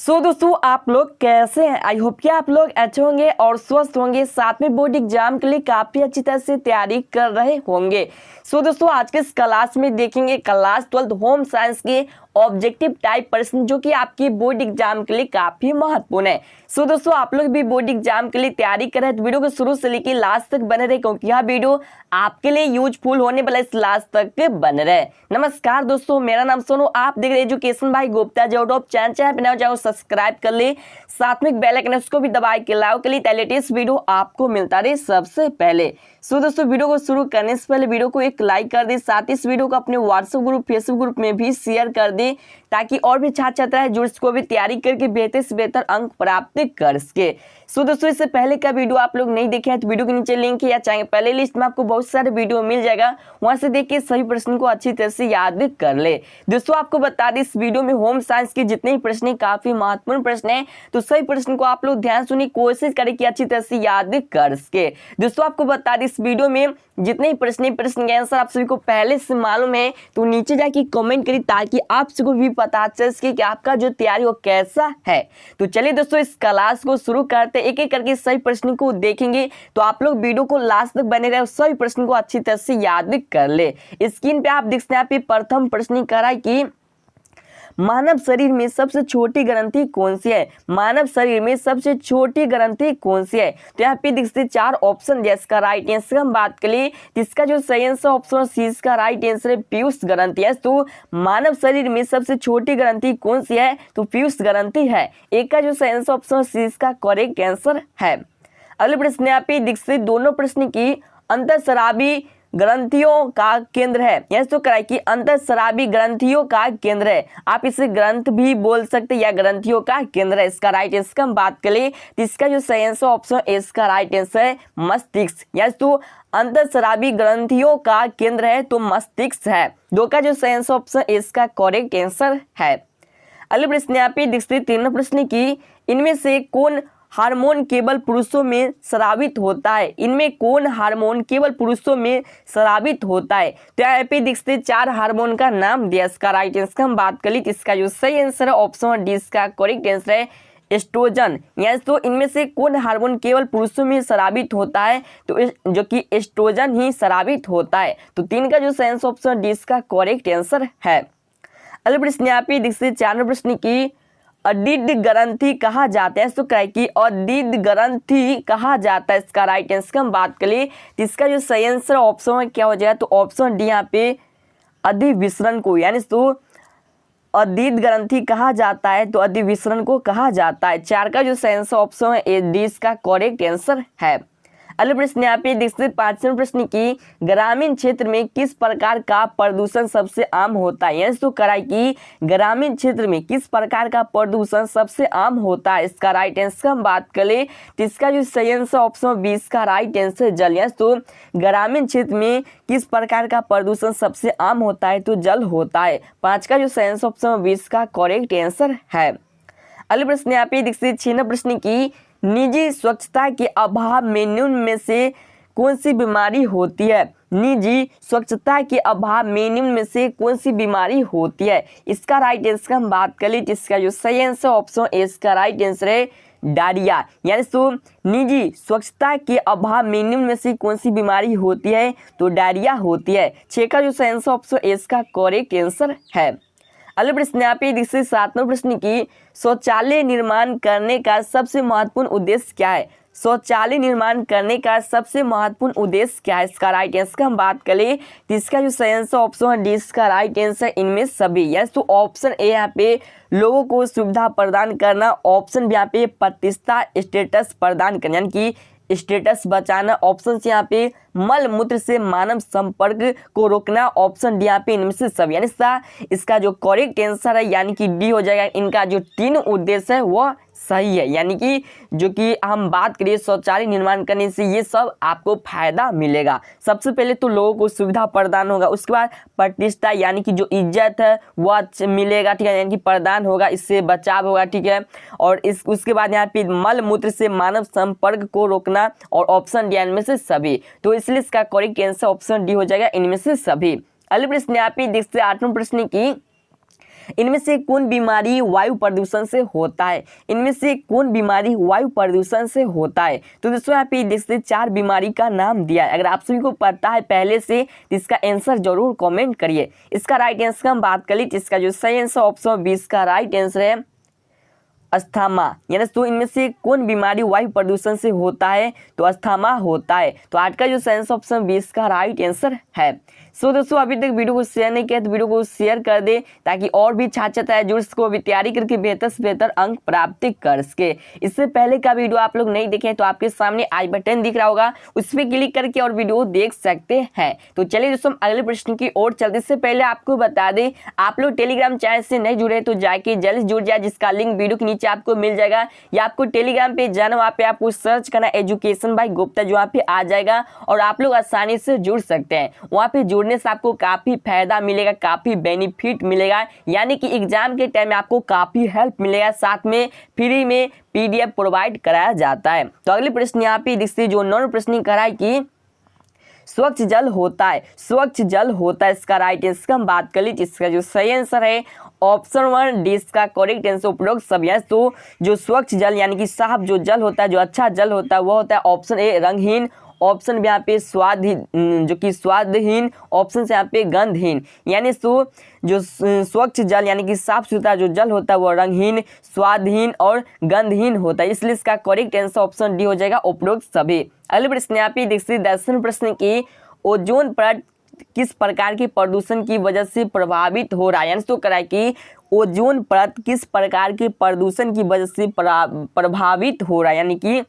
दोस्तों आप लोग कैसे हैं। आई होप कि आप लोग अच्छे होंगे और स्वस्थ होंगे, साथ में बोर्ड एग्जाम के लिए काफी अच्छी तरह से तैयारी कर रहे होंगे। दोस्तों आज के इस क्लास में देखेंगे क्लास 12 होम साइंस के ऑब्जेक्टिव टाइप प्रश्न जो कि आपकी बोर्ड एग्जाम के लिए काफी महत्वपूर्ण है। दोस्तों आप लोग भी बोर्ड एग्जाम के लिए तैयारी कर रहे हैं तो वीडियो को शुरू से लेकर लास्ट तक बने रहे, क्योंकि यह वीडियो आपके लिए यूजफुल होने वाला, इस लास्ट तक बने रहे। नमस्कार दोस्तों, मेरा नाम सोनू, आप देख रहे हैं एजुकेशन भाई गुप्ता जो चैनल पे नए जाओ सब्सक्राइब कर ले, साथ में बेल आइकन उसको भी दबाए के लाओ के लिए लेटेस्ट वीडियो आपको मिलता रहे सबसे पहले। दोस्तों वीडियो को शुरू करने से पहले वीडियो को एक लाइक कर दे, साथ ही इस वीडियो को अपने व्हाट्सएप ग्रुप फेसबुक ग्रुप में भी शेयर कर दे, ताकि और भी छात्र छात्राएं जुड़ सको, भी तैयारी करके बेहतर से बेहतर अंक प्राप्त कर सके। दोस्तों इससे पहले का वीडियो आप लोग नहीं देखे हैं तो वीडियो के नीचे लिंक है या चाहे प्ले लिस्ट में आपको बहुत सारे वीडियो मिल जाएगा, वहां से देख के सभी प्रश्न को अच्छी तरह से याद कर ले। दोस्तों आपको बता दें इस वीडियो में होम साइंस के जितने भी प्रश्न काफी महत्वपूर्ण प्रश्न है, तो सही प्रश्न को आप लोग ध्यान सुनिए, कोशिश करें कि अच्छी तरह से याद कर सके। दोस्तों आपको बता दें इस वीडियो में जितने ही प्रश्न के आंसर आप सभी को पहले से मालूम है तो नीचे जाके कमेंट करिए, ताकि आप सबको भी पता चल सके कि आपका जो तैयारी वो कैसा है। तो चलिए दोस्तों इस क्लास को शुरू करते, एक एक करके सही प्रश्न को देखेंगे, तो आप लोग वीडियो को लास्ट तक बने रहे और सभी प्रश्न को अच्छी तरह से याद कर ले। स्क्रीन पे आप देख सकते हैं, यहाँ पे प्रथम प्रश्न कह रहा है कि मानव शरीर में सबसे छोटी ग्रंथि कौन सी है। मानव शरीर में सबसे छोटी ग्रंथि कौन सी है। तो यहाँ पे देखते चार ऑप्शन, जिसका राइट आंसर हम बात करें तो इसका जो सही आंसर ऑप्शन सी, इसका राइट आंसर है पीयूष ग्रंथि है। तो मानव शरीर में सबसे छोटी ग्रंथि कौन सी है, तो पीयूष ग्रंथि है। एक का जो सही आंसर ऑप्शन सी, इसका करेक्ट आंसर है। अगले प्रश्न यहाँ पे देखते दोनों प्रश्न की अंतःस्रावी ग्रंथियों का केंद्र है। यह तो कराए कि अंतःस्रावी ग्रंथियों का केंद्र है, आप इसे ग्रंथ भी बोल सकते हैं या ग्रंथियों का केंद्र है। इसका राइट आंसर हम बात करें तो इसका जो सही आंसर ऑप्शन ए, इसका राइट आंसर है मस्तिष्क। यह तो अंतःस्रावी ग्रंथियों का केंद्र है तो मस्तिष्क है। दो का जो सही आंसर ऑप्शन ए, इसका करेक्ट आंसर है। अगले प्रश्न यहाँ पे देखते तीन प्रश्न की इनमें से कौन हार्मोन केवल पुरुषों में स्रावित होता है। इनमें कौन हार्मोन केवल पुरुषों में स्रावित होता है। तो यहाँ पे देखते चार हार्मोन का नाम दिया, इसका राइट आंसर हम बात करें तो इसका जो सही आंसर है ऑप्शन डी, इसका करेक्ट आंसर है एस्ट्रोजन। यानी तो इनमें से कौन हार्मोन केवल पुरुषों में स्रावित होता है, तो जो कि एस्ट्रोजन ही स्रावित होता है। तो तीन का जो सही आंसर ऑप्शन डी, इसका करेक्ट आंसर है। अगले प्रश्न यहाँ पे देखते चार प्रश्न की अदीद ग्रंथि कहा जाता है। तो क्या कि अदीद ग्रंथि कहा जाता है, इसका राइट आंसर हम बात करें तो इसका जो सही आंसर ऑप्शन में क्या हो जाएगा, तो ऑप्शन डी यहाँ पे अधिविसरण को, यानी तो अदीद ग्रंथि कहा जाता है तो अधिविसरण को कहा जाता है। चार का जो सही आंसर ऑप्शन है ए, डी, इसका करेक्ट आंसर है। अगले प्रश्न यहाँ पे देखते पांचवें प्रश्न की ग्रामीण क्षेत्र में किस प्रकार का प्रदूषण सबसे आम होता है। यानी तो कराई कि ग्रामीण क्षेत्र में किस प्रकार का प्रदूषण सबसे आम होता है। इसका राइट आंसर हम बात करें तो इसका जो सही आंसर ऑप्शन बी, इसका राइट आंसर जल। यानी तो ग्रामीण क्षेत्र में किस प्रकार का प्रदूषण सबसे आम होता है, तो जल होता है। पांच का जो सही आंसर ऑप्शन बी, इसका करेक्ट आंसर है। अगले प्रश्न यहाँ पे देखते छह प्रश्न की निजी स्वच्छता के अभाव में निम्न में से कौन सी बीमारी होती है। निजी स्वच्छता के अभाव में निम्न में से कौन सी बीमारी होती है। इसका राइट आंसर हम बात करें तो इसका जो सही आंसर ऑप्शन ए, इसका राइट आंसर है डायरिया। यानी तो निजी स्वच्छता के अभाव में निम्न में से कौन सी बीमारी होती है, तो डायरिया होती है। छह का जो सही आंसर ऑप्शन ए, इसका करेक्ट आंसर है। अगले प्रश्न यहाँ पे जिससे सातवें प्रश्न की शौचालय निर्माण करने का सबसे महत्वपूर्ण उद्देश्य क्या है। शौचालय निर्माण करने का सबसे महत्वपूर्ण उद्देश्य क्या है। इसका राइट आंसर हम बात करें तो इसका जो सही आंसर ऑप्शन है डी, इसका राइट आंसर इनमें सभी। यस तो ऑप्शन ए यहाँ पे लोगों को सुविधा प्रदान करना, ऑप्शन बी यहाँ पे प्रतिष्ठा स्टेटस प्रदान करना, यानी कि स्टेटस बचाना। ऑप्शन यहाँ पे मल मूत्र से मानव संपर्क को रोकना, ऑप्शन डी यहाँ पे इनमें से सब। यानी इसका जो करेक्ट आंसर है यानी कि डी हो जाएगा। इनका जो तीन उद्देश्य है वह सही है, यानी कि जो कि हम बात करिए शौचालय निर्माण करने से ये सब आपको फायदा मिलेगा। सबसे पहले तो लोगों को सुविधा प्रदान होगा, उसके बाद प्रतिष्ठा यानी कि जो इज्जत है वह मिलेगा, ठीक है, यानी कि प्रदान होगा, इससे बचाव होगा, ठीक है। और उसके बाद यहाँ पे मल मूत्र से मानव संपर्क को रोकना, और ऑप्शन डी इनमें से सभी। तो इसलिए इसका करेक्ट आंसर ऑप्शन डी हो जाएगा, इनमें से सभी। अगले प्रश्न यहाँ पे देखते हैं आठवें प्रश्न की इनमें से कौन बीमारी वायु प्रदूषण से होता है? इनमें से कौन बीमारी वायु प्रदूषण से होता है? तो दोस्तों यहाँ पे देखते 4 बीमारी का नाम दिया है। अगर आप सभी को पता है पहले से तो इसका आंसर जरूर कमेंट करिए। इसका राइट आंसर हम बात कर ली, इसका जो सही आंसर ऑप्शन 20 का राइट आंसर है अस्थमा। यानी तो इनमें से कौन बीमारी वायु प्रदूषण से होता है? तो अस्थमा होता है। तो आज का जो सही ऑप्शन 20 का राइट आंसर है। सो दोस्तों अभी तक वीडियो को शेयर नहीं किया तो वीडियो को शेयर कर दे ताकि और भी छात्र छात्राएं जुड़ सको, भी तैयारी करके बेहतर से बेहतर अंक प्राप्त कर सके। इससे पहले का वीडियो आप लोग नहीं देखें तो आपके सामने आई बटन दिख रहा होगा, उस पर क्लिक करके और वीडियो देख सकते हैं। तो चलिए दोस्तों अगले प्रश्न की ओर चलते। इससे पहले आपको बता दें आप लोग टेलीग्राम चैनल से नहीं जुड़े तो जाके जल्द जुड़ जाए, जिसका लिंक वीडियो के नीचे आपको मिल जाएगा, या आपको टेलीग्राम पे जाना, वहाँ पे आपको सर्च करना एजुकेशन बाय गुप्ता, जो वहाँ पे आ जाएगा और आप लोग आसानी से जुड़ सकते हैं। वहाँ पे जुड़ने से आपको काफी फायदा मिलेगा, काफी बेनिफिट मिलेगा, यानी कि एग्जाम के टाइम में आपको काफी हेल्प मिलेगा, साथ में फ्री में PDF प्रोवाइड कराया जाता है। तो अगले प्रश्न यहाँ पे देखिए जो 9 प्रश्न कराए कि स्वच्छ जल होता है, स्वच्छ जल होता है, इसका राइट आंसर हम बात कर ली। इसका जो सही आंसर है ऑप्शन 1 डी इसका करेक्ट आंसर उपरोक्त सब। तो जो स्वच्छ जल यानी कि साफ जो जल होता है, जो अच्छा जल होता है, वो होता है ऑप्शन ए रंगहीन, ऑप्शन भी यहाँ पे स्वादहीन, जो कि स्वादहीन, ऑप्शन से यहाँ पे गंधहीन। यानी तो जो स्वच्छ जल यानी कि साफ सुथरा जो जल होता है वो रंगहीन, स्वादहीन और गंधहीन होता है, इसलिए इसका करेक्ट आंसर ऑप्शन डी हो जाएगा उपरोक्त सभी। अगले प्रश्न यहाँ पे देखिए 10वें प्रश्न की ओजोन परत किस प्रकार के प्रदूषण की वजह से प्रभावित हो रहा है? यानी तो कराए कि ओजोन परत किस प्रकार के प्रदूषण की वजह से प्रभावित हो रहा है, यानी कि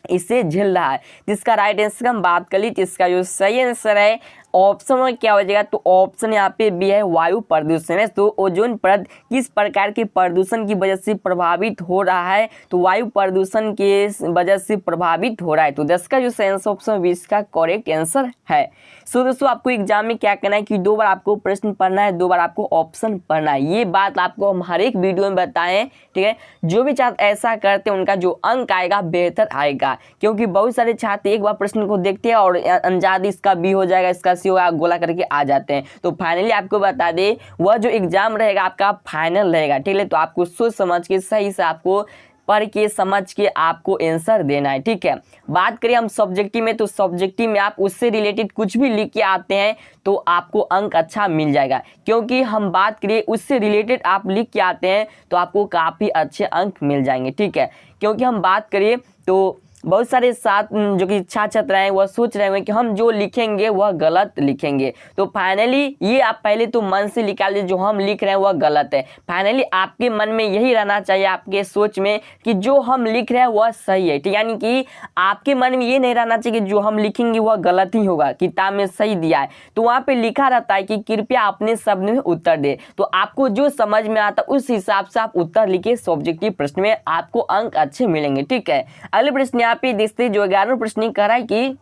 इसे झेल रहा है। जिसका राइट आंसर हम बात कर ली, इसका जो सही आंसर है ऑप्शन में क्या हो जाएगा? तो ऑप्शन यहाँ पे भी है वायु प्रदूषण है। तो ओजोन परत किस प्रकार के प्रदूषण की वजह से प्रभावित हो रहा है? तो वायु प्रदूषण के वजह से प्रभावित हो रहा है। तो 10 का जो सही आंसर ऑप्शन 20 का करेक्ट आंसर है। सो दोस्तों आपको एग्जाम में क्या करना है कि 2 बार आपको प्रश्न पढ़ना है, 2 बार आपको ऑप्शन पढ़ना है। ये बात आपको हम हर एक वीडियो में बताएं, ठीक है। जो भी छात्र ऐसा करते हैं उनका जो अंक आएगा बेहतर आएगा, क्योंकि बहुत सारे छात्र एक बार प्रश्न को देखते हैं और अंदाज इसका बी हो जाएगा, इसका सी होगा, गोला करके आ जाते हैं। तो फाइनली आपको बता दे वह जो एग्जाम रहेगा आपका फाइनल रहेगा, ठीक है। तो आपको सोच समझ के सही से आपको पढ़ के समझ के आपको आंसर देना है, ठीक है। बात करें हम सब्जेक्टिव में, तो सब्जेक्टिव में आप उससे रिलेटेड कुछ भी लिख के आते हैं तो आपको अंक अच्छा मिल जाएगा, क्योंकि हम बात करें उससे रिलेटेड आप लिख के आते हैं तो आपको काफ़ी अच्छे अंक मिल जाएंगे, ठीक है। क्योंकि हम बात करें तो बहुत सारे साथ जो कि छात्र छात्राएं वह सोच रहे होंगे कि हम जो लिखेंगे वह गलत लिखेंगे। तो फाइनली ये आप पहले तो मन से निकाल दीजिए जो हम लिख रहे हैं वह गलत है। फाइनली आपके मन में यही रहना चाहिए, आपके सोच में, कि जो हम लिख रहे हैं वह सही है, ठीक। यानी कि आपके मन में ये नहीं रहना चाहिए कि जो हम लिखेंगे वह गलत ही होगा, किताब में सही दिया है तो वहाँ पे लिखा रहता है कि कृपया अपने शब्द में उत्तर दे। तो आपको जो समझ में आता उस हिसाब से आप उत्तर लिखिए, सब्जेक्टिव प्रश्न में आपको अंक अच्छे मिलेंगे, ठीक है। अगले प्रश्न पे देखते जो 11वां प्रश्न कर रहा है कि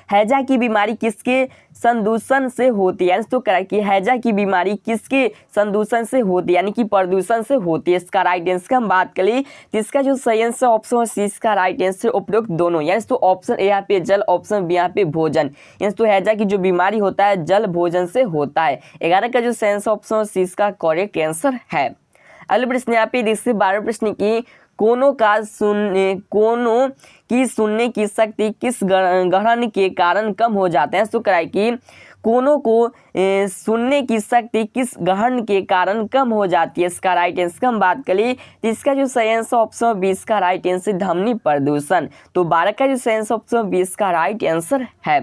हैजा की बीमारी किसके संदूषण से होती है? तो करा कि हैजा की बीमारी किसके संदूषण से होती है, यानी कि प्रदूषण से होती है। इसका राइट आंसर हम बात कर ली, इसका जो सही आंसर ऑप्शन सी इसका राइट आंसर उपरोक्त दोनों, यानी तो ऑप्शन ए यहाँ पे जल, ऑप्शन बी यहाँ पे भोजन। यानी तो हैजा की जो बीमारी होता है जल भोजन से होता है। 11 का जो सही आंसर ऑप्शन सी इसका करेक्ट आंसर है। अगले प्रश्न यहाँ पे देखिए 12वें प्रश्न की कोनों की सुनने की शक्ति किस ग्रहण के कारण कम हो जाते हैं? तो कराए कि कोनों को सुनने की शक्ति किस ग्रहण के कारण कम हो जाती है? इसका राइट आंसर हम बात करें तो इसका जो सही आंसर ऑप्शन 20 का राइट आंसर ध्वनि प्रदूषण। तो 12 का जो सही आंसर ऑप्शन 20 का राइट आंसर है।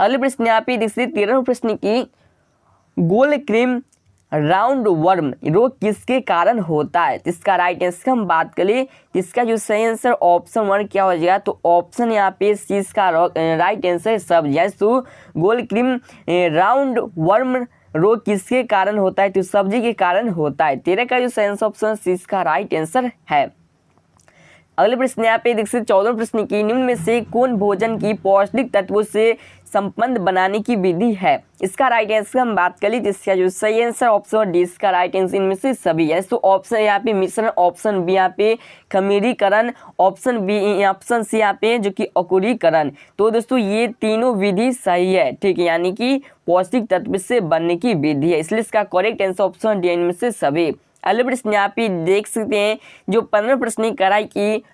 अगले प्रश्न यहाँ पे देखिए 13वें प्रश्न की गोल क्रीम राउंड वर्म रोग किसके कारण होता है? इसका राइट आंसर हम बात करें इसका जो सही आंसर ऑप्शन 1 क्या हो जाएगा? तो ऑप्शन यहाँ पे सी इसका राइट आंसर सब्जी है। तो गोल क्रीम राउंड वर्म रोग किसके कारण होता है? तो सब्जी के कारण होता है। 13 का जो सही आंसर ऑप्शन सी इसका राइट आंसर है। अगले प्रश्न यहाँ पे देखिए 14 प्रश्न की निम्न में से कौन भोजन की पौष्टिक तत्वों से संपन्न बनाने की विधि है। इसका राइट आंसर हम बात कर ली, जिसका जो सही आंसर ऑप्शन डी इसका राइट आंसर इनमें से सभी है। तो ऑप्शन यहाँ पे मिश्रण, ऑप्शन बी यहाँ पे खमीरीकरण, ऑप्शन बी ऑप्शन सी यहाँ पे जो कि अंकुरीकरण। तो दोस्तों ये तीनों विधि सही है, ठीक है, यानी कि पौष्टिक तत्व से बनने की विधि है, इसलिए इसका करेक्ट आंसर ऑप्शन डी इनमें से सभी। अगले प्रश्न यहाँ पे देख सकते हैं जो 15 प्रश्न कराई की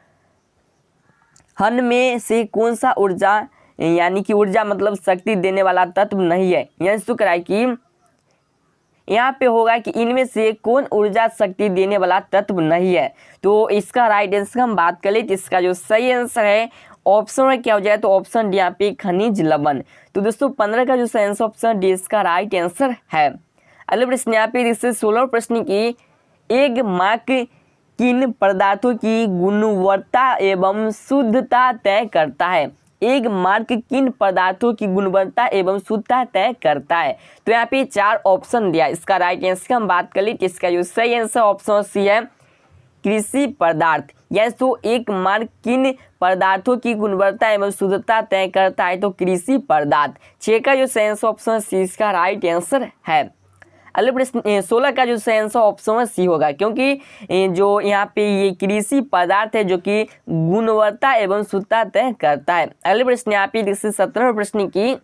हन में से कौन सा ऊर्जा यानी कि ऊर्जा मतलब शक्ति देने वाला तत्व नहीं है। यानी तो कराई कि यहाँ पे होगा कि इनमें से कौन ऊर्जा शक्ति देने वाला तत्व नहीं है। तो इसका राइट आंसर हम बात करें तो इसका जो सही आंसर है ऑप्शन में क्या हो जाए, तो ऑप्शन डी यहाँ पे खनिज लवण। तो दोस्तों 15 का जो सही आंसर ऑप्शन डी इसका राइट आंसर है। अगले प्रश्न यहाँ पे 16 प्रश्न की एक मार्क किन पदार्थों की गुणवत्ता एवं शुद्धता तय करता है। एक मार्क किन पदार्थों की गुणवत्ता एवं शुद्धता तय करता है। तो यहाँ पे 4 ऑप्शन दिया, इसका राइट आंसर हम बात कर ली, इसका जो सही आंसर ऑप्शन सी है कृषि पदार्थ। यस, तो एक मार्क किन पदार्थों की गुणवत्ता एवं शुद्धता तय करता है, तो कृषि पदार्थ। 6 का जो सही आंसर ऑप्शन सी इसका राइट आंसर है। अगले प्रश्न 16 का जो सही आंसर ऑप्शन सी होगा, क्योंकि जो यहाँ पे ये कृषि पदार्थ है जो कि गुणवत्ता एवं शुद्धता तय करता है। अगले प्रश्न यहाँ पे 17 प्रश्न की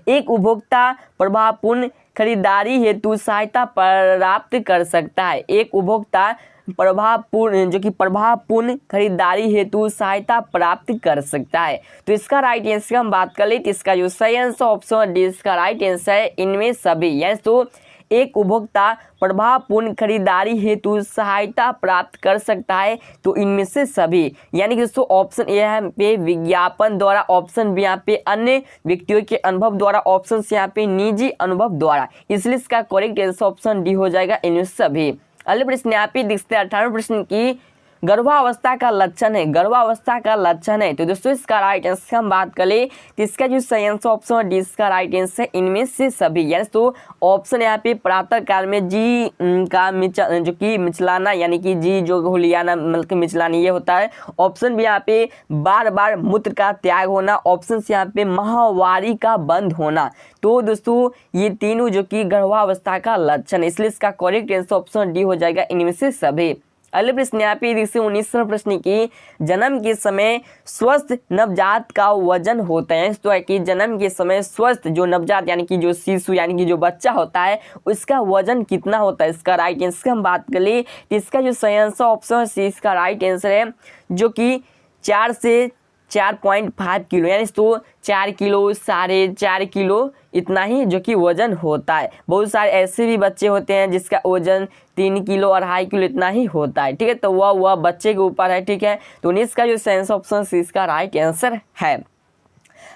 एक उपभोक्ता प्रभावपूर्ण खरीदारी हेतु सहायता प्राप्त कर सकता है। एक उपभोक्ता प्रभावपूर्ण खरीदारी हेतु सहायता प्राप्त कर सकता है। तो इसका राइट आंसर हम बात कर ले तो इसका जो सही आंसर ऑप्शन डी इसका राइट आंसर है इनमें सभी। यस, तो एक उपभोक्ता प्रभावपूर्ण खरीदारी हेतु सहायता प्राप्त कर सकता है, तो इनमें से सभी। यानी कि दोस्तों ऑप्शन ए यहाँ पे विज्ञापन द्वारा, ऑप्शन बी यहाँ पे अन्य व्यक्तियों के अनुभव द्वारा, ऑप्शन सी यहाँ पे निजी अनुभव द्वारा, इसलिए इसका करेक्ट आंसर ऑप्शन डी हो जाएगा इनमें से सभी। अगले प्रश्न यहाँ पे देखते हैं 18 प्रश्न की गर्भावस्था का लक्षण है। गर्भावस्था का लक्षण है, तो दोस्तों इसका राइट आंसर हम बात करें तो इसका जो सही आंसर ऑप्शन डी इसका राइट आंसर इनमें से सभी। यानी तो ऑप्शन यहाँ पे प्रातः काल में जी का जो कि मिचलाना, यानी कि जी जो हुलियाना मतलब मिचलाना ये होता है। ऑप्शन भी यहाँ पे बार बार मूत्र का त्याग होना, ऑप्शन से यहाँ पे माहवारी का बंद होना। तो दोस्तों ये तीनों जो कि गर्भावस्था का लक्षण है, इसलिए इसका करेक्ट आंसर ऑप्शन डी हो जाएगा इनमें से सभी। अगले प्रश्न यहाँ पे 19 प्रश्न की जन्म के समय स्वस्थ नवजात का वजन होता है। तो है कि जन्म के समय स्वस्थ जो नवजात यानी कि जो शिशु यानी कि जो बच्चा होता है उसका वजन कितना होता है। इसका राइट आंसर हम बात कर ले तो इसका जो सही आंसर ऑप्शन सी इसका राइट आंसर है जो कि 4 से 4.5 किलो, यानी तो 4 किलो 4.5 किलो इतना ही जो कि वजन होता है। बहुत सारे ऐसे भी बच्चे होते हैं जिसका वजन 3 किलो और 2.5 किलो इतना ही होता है, ठीक है। तो वह बच्चे के ऊपर है, ठीक है। तो इसका जो सेंस ऑप्शन सी इसका राइट आंसर है।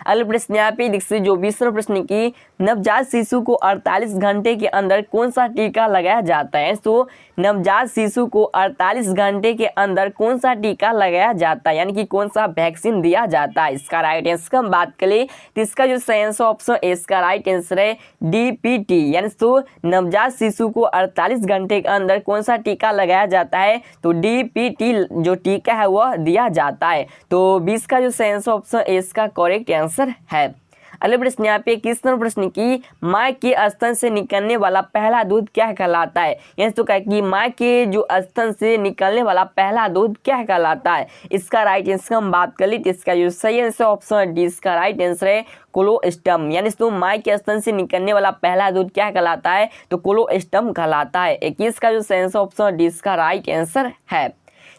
अगले प्रश्न यहाँ पे देखिए जो 20 प्रश्न की नवजात शिशु को 48 घंटे के अंदर कौन सा टीका लगाया जाता है। तो नवजात शिशु को 48 घंटे के अंदर कौन सा टीका लगाया जाता है, यानी कि कौन सा वैक्सीन दिया जाता है। इसका राइट आंसर हम बात करें तो इसका जो सही आंसर ऑप्शन इसका राइट आंसर है DPT। यानी तो नवजात शिशु को 48 घंटे के अंदर कौन सा टीका लगाया जाता है, तो DPT जो टीका है वह दिया जाता है। तो 20 का जो सही आंसर ऑप्शन इसका करेक्ट आंसर है। अगले प्रश्न यहाँ पे 21 प्रश्न की माँ के स्तन से निकलने वाला पहला दूध क्या कहलाता है। यह तो क्या कि माँ के जो स्तन से निकलने वाला पहला दूध क्या कहलाता है। इसका राइट आंसर हम बात कर ली तो इसका जो सही आंसर ऑप्शन डी इसका राइट आंसर है कोलोस्टम। यानी तो माँ के स्तन से निकलने वाला पहला दूध क्या कहलाता है, तो कोलोस्टम कहलाता है। 21 का जो सही आंसर ऑप्शन डी इसका राइट आंसर है।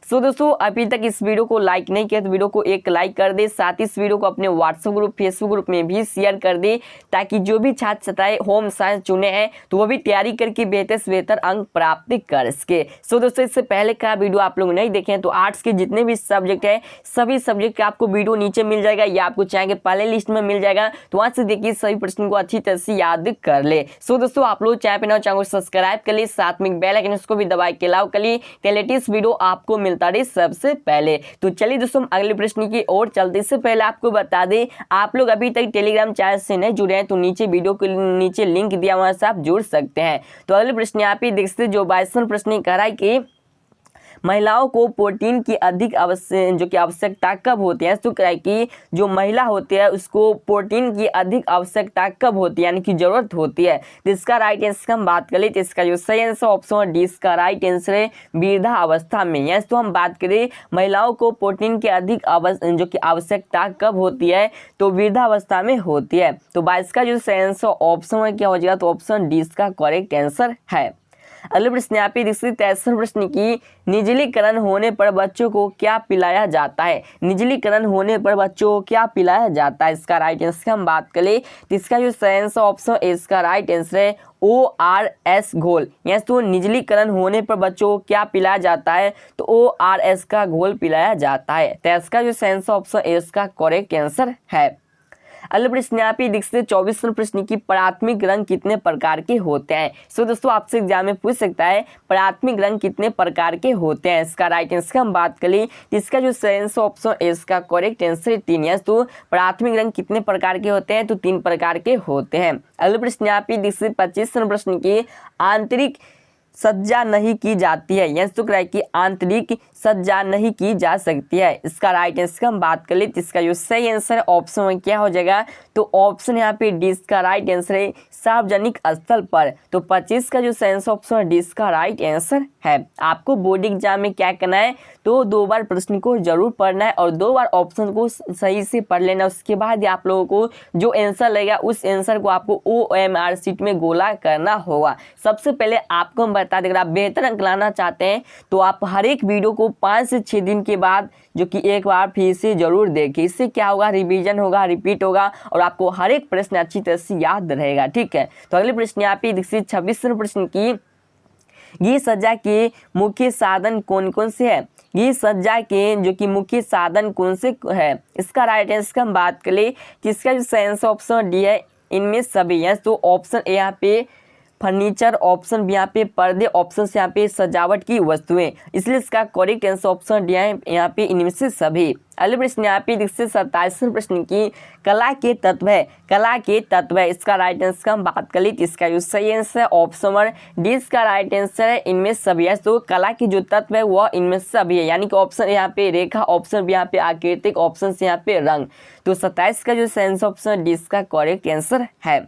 सो दोस्तों अभी तक इस वीडियो को लाइक नहीं किया तो वीडियो को एक लाइक कर दे, साथ ही इस वीडियो को अपने व्हाट्सएप ग्रुप फेसबुक ग्रुप में भी शेयर कर दे, ताकि जो भी छात्र छात्राएं होम साइंस चुने हैं तो वो भी तैयारी करके बेहतर से बेहतर अंक प्राप्त कर सके। सो दोस्तों इससे पहले का वीडियो आप लोग नहीं देखें तो आर्ट्स के जितने भी सब्जेक्ट है सभी सब्जेक्ट का आपको वीडियो नीचे मिल जाएगा या आपको चाहेंगे पहले लिस्ट में मिल जाएगा, तो वहाँ से देखिए सभी प्रश्न को अच्छी तरह से याद कर ले। सो दोस्तों आप लोग चैनल पर चैनल को सब्सक्राइब कर ले, साथ में बेल आइकन उसको भी दबा के अलाउ कर ली, लेटेस्ट वीडियो आपको मिलता रहे सबसे पहले। तो चलिए दोस्तों अगले प्रश्न की ओर चलते से पहले आपको बता दें आप लोग अभी तक टेलीग्राम चैनल से नहीं जुड़े हैं तो नीचे वीडियो के नीचे लिंक दिया वहां से आप जुड़ सकते हैं। तो अगले प्रश्न यहाँ पे देखते जो 22वां प्रश्न कह रहा है कि महिलाओं को प्रोटीन की अधिक आवश्यकता कब होती है? तो क्या है कि जो महिला होती है उसको प्रोटीन की अधिक आवश्यकता कब होती है, यानी कि जरूरत होती है। तो इसका राइट आंसर हम बात करें तो इसका जो सही आंसर ऑप्शन डी इसका राइट आंसर है वृद्धावस्था में। यस, तो हम बात करें महिलाओं को प्रोटीन की अधिक आवश्यकता कब होती है, तो वृद्धावस्था में होती है। तो 22 का जो सही आंसर ऑप्शन है क्या हो जाएगा, तो ऑप्शन डी इसका करेक्ट आंसर है। अगले प्रश्न यहाँ पे देखिए 23 प्रश्न की निजलीकरण होने पर बच्चों को क्या पिलाया जाता है? निजलीकरण होने पर बच्चों को क्या पिलाया जाता है? इसका राइट आंसर हम बात करें तो इसका जो सही आंसर ऑप्शन इसका राइट आंसर है ORS घोल। यस, तो निजलीकरण होने पर बच्चों को क्या पिलाया जाता है, तो ORS का घोल पिलाया जाता है। तो इसका जो सही आंसर ऑप्शन इसका करेक्ट आंसर है। अगले प्रश्न यहाँ पे देखते 24 प्रश्न की प्राथमिक रंग कितने प्रकार के होते हैं? सो दोस्तों आपसे एग्जाम में पूछ सकता है प्राथमिक रंग कितने प्रकार के होते हैं। इसका राइट आंसर हम बात करें तो इसका जो सही आंसर ऑप्शन इसका करेक्ट आंसर है 3। यस, तो प्राथमिक रंग कितने प्रकार के होते हैं, तो 3 प्रकार के होते हैं। अगले प्रश्न यहाँ पे देखते 25 प्रश्न की आंतरिक सज्जा नहीं की जाती है। यस, तो क्या है कि आंतरिक सज्जा नहीं की जा सकती है। इसका राइट आंसर हम बात कर ले तो इसका जो सही आंसर ऑप्शन में क्या हो जाएगा, तो ऑप्शन यहाँ पे डी इसका राइट आंसर है सार्वजनिक स्थल पर। तो 25 का जो सही आंसर ऑप्शन है डी इसका राइट आंसर है। आपको बोर्ड एग्जाम में क्या करना है, तो 2 बार प्रश्न को जरूर पढ़ना है और 2 बार ऑप्शन को सही से पढ़ लेना। उसके बाद आप लोगों को जो आंसर लगेगा उस आंसर को आपको OMR शीट में गोला करना होगा। सबसे पहले आपको हम बता दें, अगर आप बेहतर अंक लाना चाहते हैं तो आप हर एक वीडियो को 5 से 6 दिन के बाद जो कि एक बार फिर से जरूर देखें। इससे क्या होगा, रिवीजन होगा, रिपीट होगा और आपको हर एक प्रश्न अच्छी तरह से याद रहेगा। ठीक है, तो अगले प्रश्न यहाँ पे देखिए 26 प्रश्न की गृह सज्जा के मुख्य साधन कौन कौन से है? गृह सज्जा के जो कि मुख्य साधन कौन से है? इसका राइट आंसर हम बात करें तो इसका जो सही आंसर ऑप्शन डी है इनमें सभी। है तो ऑप्शन ए यहाँ पे फर्नीचर, ऑप्शन बी यहाँ पे पर्दे, ऑप्शन से यहाँ पे सजावट की वस्तुएं, इसलिए इसका करेक्ट आंसर ऑप्शन डी है यहाँ पे इनमें से सभी। अगले प्रश्न यहाँ पे देखिए 27 प्रश्न की कला के तत्व है। कला के तत्व है, इसका राइट आंसर हम बात कर ली तो इसका जो सही आंसर है ऑप्शन डी इसका राइट आंसर है इनमें सभी है। तो कला की जो तत्व है वह इनमें सभी है, यानी कि ऑप्शन यहाँ पे रेखा, ऑप्शन बी यहाँ पे आकृतिक, ऑप्शन से यहाँ पे रंग। तो 27 का जो सही आंसर ऑप्शन डी इसका करेक्ट आंसर है।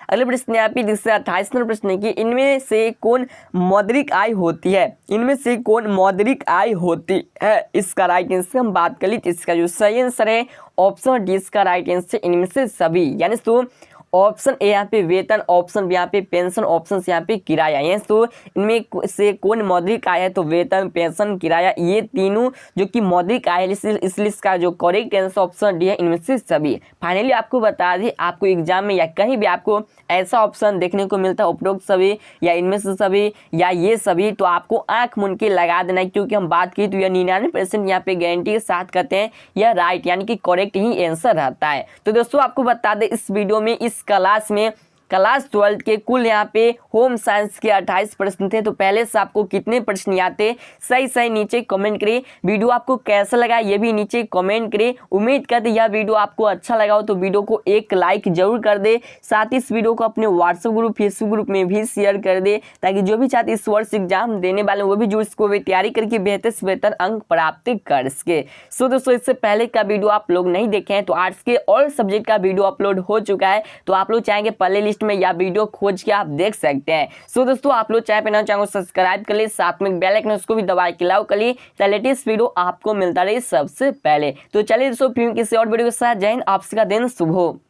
अगले प्रश्न यहाँ पे जिससे 28 नंबर प्रश्न की इनमें से कौन मौद्रिक आय होती है? इनमें से कौन मौद्रिक आय होती है? इसका राइट आंसर हम बात कर ली तो इसका जो सही आंसर है ऑप्शन डी इसका राइट आंसर इनमें से सभी, यानी तो ऑप्शन ए यहाँ पे वेतन, ऑप्शन बी यहाँ पे पेंशन, ऑप्शन से यहाँ पे किराया। ये तो इनमें से कौन मौद्रिक आय है, तो वेतन, पेंशन, किराया, ये तीनों जो कि मौद्रिक आय है, इसलिए इसका जो करेक्ट आंसर ऑप्शन डी है इनमें से सभी। फाइनली आपको बता दें, आपको एग्जाम में या कहीं भी आपको ऐसा ऑप्शन देखने को मिलता है उपरोक्त सभी या इनमें से सभी या ये सभी, तो आपको आंख मूंद के लगा देना है, क्योंकि हम बात की तो यह 99% यहाँ पे गारंटी के साथ कहते हैं यह राइट यानी कि करेक्ट ही आंसर रहता है। तो दोस्तों आपको बता दें इस वीडियो में इस क्लास में क्लास 12 के कुल यहाँ पे होम साइंस के 28 प्रश्न थे। तो पहले से आपको कितने प्रश्न याद थे सही नीचे कमेंट करिए। वीडियो आपको कैसा लगा ये भी नीचे कमेंट करिए। उम्मीद करते यह वीडियो आपको अच्छा लगा हो तो वीडियो को एक लाइक जरूर कर दे, साथ ही इस वीडियो को अपने व्हाट्सएप ग्रुप, फेसबुक ग्रुप में भी शेयर कर दे, ताकि जो भी चाहते इस वर्ष एग्जाम देने वाले वो भी जो इसको भी तैयारी करके बेहतर से बेहतर अंक प्राप्त कर सके। सो दोस्तों इससे पहले का वीडियो आप लोग नहीं देखे हैं तो आर्ट्स के ऑल सब्जेक्ट का वीडियो अपलोड हो चुका है, तो आप लोग चाहेंगे प्ले लिस्ट में या वीडियो खोज के आप देख सकते हैं। सो दोस्तों आप लोग चाहे पे चैनल को सब्सक्राइब कर ले, साथ में बेल आइकन उसको भी दबा के लाओ कर ली, लेटेस्ट वीडियो आपको मिलता रहे सबसे पहले। तो चलिए दोस्तों फिर किसी और वीडियो के साथ जय हिंद, आपका दिन शुभ हो।